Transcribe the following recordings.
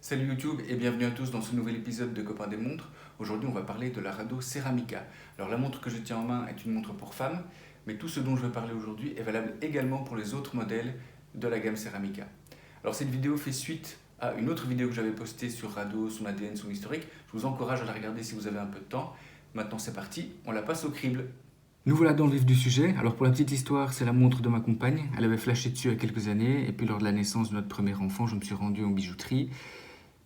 Salut YouTube et bienvenue à tous dans ce nouvel épisode de Copains des montres. Aujourd'hui on va parler de la Rado Ceramica. Alors la montre que je tiens en main est une montre pour femmes, mais tout ce dont je vais parler aujourd'hui est valable également pour les autres modèles de la gamme Ceramica. Alors cette vidéo fait suite à une autre vidéo que j'avais postée sur Rado, son ADN, son historique. Je vous encourage à la regarder si vous avez un peu de temps. Maintenant c'est parti, on la passe au crible. Nous voilà dans le vif du sujet. Alors pour la petite histoire, c'est la montre de ma compagne. Elle avait flashé dessus il y a quelques années et puis lors de la naissance de notre premier enfant, je me suis rendu en bijouterie.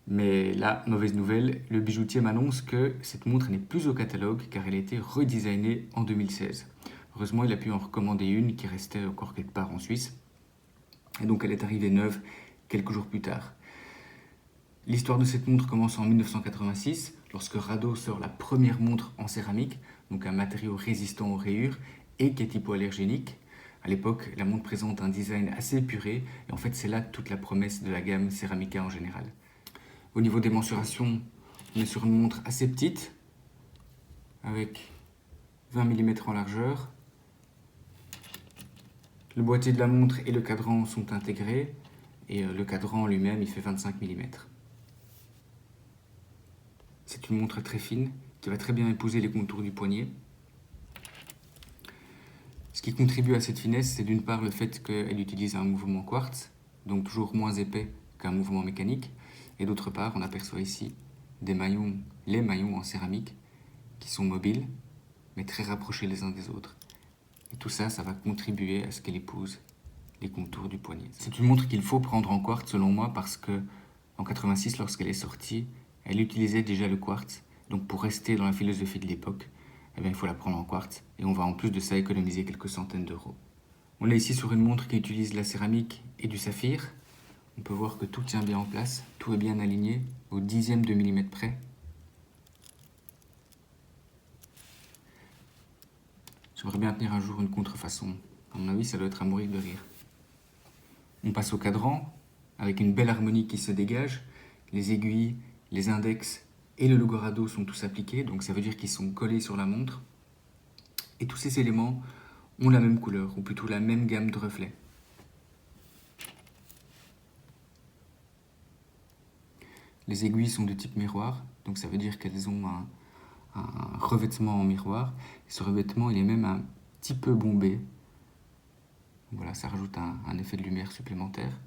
Mais là, mauvaise nouvelle, le bijoutier m'annonce que cette montre n'est plus au catalogue car elle a été redesignée en 2016. Heureusement, il a pu en recommander une qui restait encore quelque part en Suisse. Et donc elle est arrivée neuve quelques jours plus tard. L'histoire de cette montre commence en 1986, lorsque Rado sort la première montre en céramique, donc un matériau résistant aux rayures et qui est hypoallergénique. À l'époque, la montre présente un design assez épuré, et en fait c'est là toute la promesse de la gamme Ceramica en général. Au niveau des mensurations, on est sur une montre assez petite, avec 20 mm en largeur. Le boîtier de la montre et le cadran sont intégrés, et le cadran lui-même il fait 25 mm. C'est une montre très fine, qui va très bien épouser les contours du poignet. Ce qui contribue à cette finesse, c'est d'une part le fait qu'elle utilise un mouvement quartz, donc toujours moins épais qu'un mouvement mécanique, et d'autre part, on aperçoit ici les maillons en céramique, qui sont mobiles, mais très rapprochés les uns des autres. Et tout ça, ça va contribuer à ce qu'elle épouse les contours du poignet. C'est une montre qu'il faut prendre en quartz, selon moi, parce que en 86, lorsqu'elle est sortie, elle utilisait déjà le quartz. Donc pour rester dans la philosophie de l'époque, eh bien, il faut la prendre en quartz. Et on va en plus de ça économiser quelques centaines d'euros. On est ici sur une montre qui utilise la céramique et du saphir. On peut voir que tout tient bien en place, tout est bien aligné, au dixième de millimètre près. J'aimerais bien tenir un jour une contrefaçon. À mon avis, ça doit être à mourir de rire. On passe au cadran, avec une belle harmonie qui se dégage. Les aiguilles, les index et le logo Rado sont tous appliqués, donc ça veut dire qu'ils sont collés sur la montre. Et tous ces éléments ont la même couleur, ou plutôt la même gamme de reflets. Les aiguilles sont de type miroir, donc ça veut dire qu'elles ont un revêtement en miroir. Et ce revêtement, il est même un petit peu bombé. Voilà, ça rajoute un effet de lumière supplémentaire.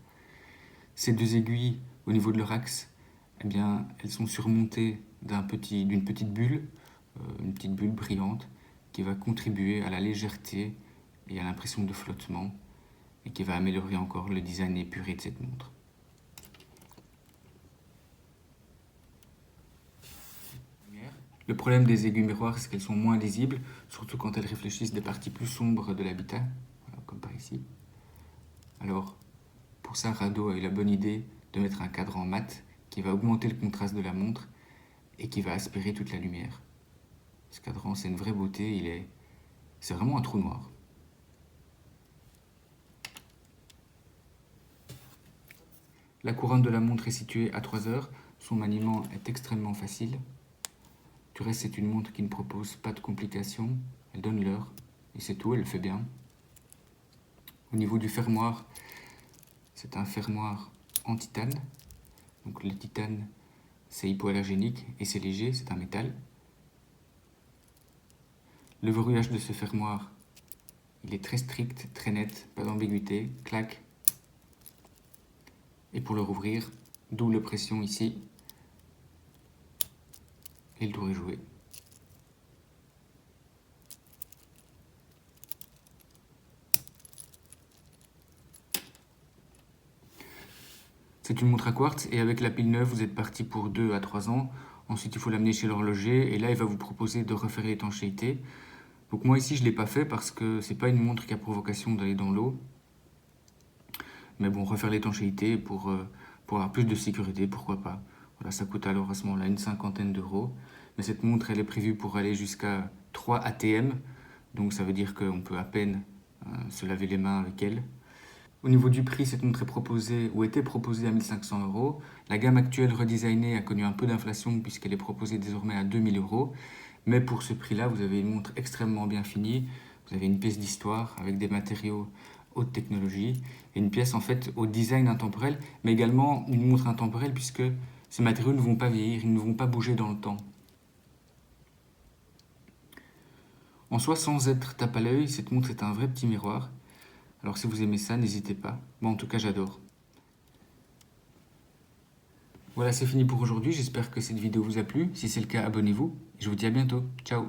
Ces deux aiguilles, au niveau de leur axe, eh bien, elles sont surmontées d'une petite bulle, une petite bulle brillante, qui va contribuer à la légèreté et à l'impression de flottement, et qui va améliorer encore le design épuré de cette montre. Le problème des aiguilles miroirs, c'est qu'elles sont moins lisibles, surtout quand elles réfléchissent des parties plus sombres de l'habitat, voilà, comme par ici. Alors, pour ça, Rado a eu la bonne idée de mettre un cadran mat qui va augmenter le contraste de la montre et qui va aspirer toute la lumière. Ce cadran, c'est une vraie beauté, c'est vraiment un trou noir. La couronne de la montre est située à 3 heures, son maniement est extrêmement facile. Du reste, c'est une montre qui ne propose pas de complications, elle donne l'heure, et c'est tout, elle le fait bien. Au niveau du fermoir, c'est un fermoir en titane. Donc le titane, c'est hypoallergénique et c'est léger, c'est un métal. Le verrouillage de ce fermoir, il est très strict, très net, pas d'ambiguïté, clac. Et pour le rouvrir, double pression ici. Et le tour est joué. C'est une montre à quartz et avec la pile neuve, vous êtes parti pour 2 à 3 ans. Ensuite, il faut l'amener chez l'horloger et là, il va vous proposer de refaire l'étanchéité. Donc moi ici, je ne l'ai pas fait parce que c'est pas une montre qui a pour vocation d'aller dans l'eau. Mais bon, refaire l'étanchéité pour avoir plus de sécurité, pourquoi pas. Voilà, ça coûte alors à ce moment-là une cinquantaine d'euros. Mais cette montre, elle est prévue pour aller jusqu'à 3 ATM. Donc ça veut dire qu'on peut à peine se laver les mains avec elle. Au niveau du prix, cette montre est proposée ou était proposée à 1 500 €. La gamme actuelle redesignée a connu un peu d'inflation puisqu'elle est proposée désormais à 2 000 €. Mais pour ce prix-là, vous avez une montre extrêmement bien finie. Vous avez une pièce d'histoire avec des matériaux haute technologie et une pièce en fait au design intemporel, mais également une montre intemporelle puisque Ces matériaux ne vont pas vieillir, ils ne vont pas bouger dans le temps. En soi, sans être tape à l'œil, cette montre est un vrai petit miroir. Alors si vous aimez ça, n'hésitez pas. Moi en tout cas, j'adore. Voilà, c'est fini pour aujourd'hui. J'espère que cette vidéo vous a plu. Si c'est le cas, abonnez-vous. Je vous dis à bientôt. Ciao!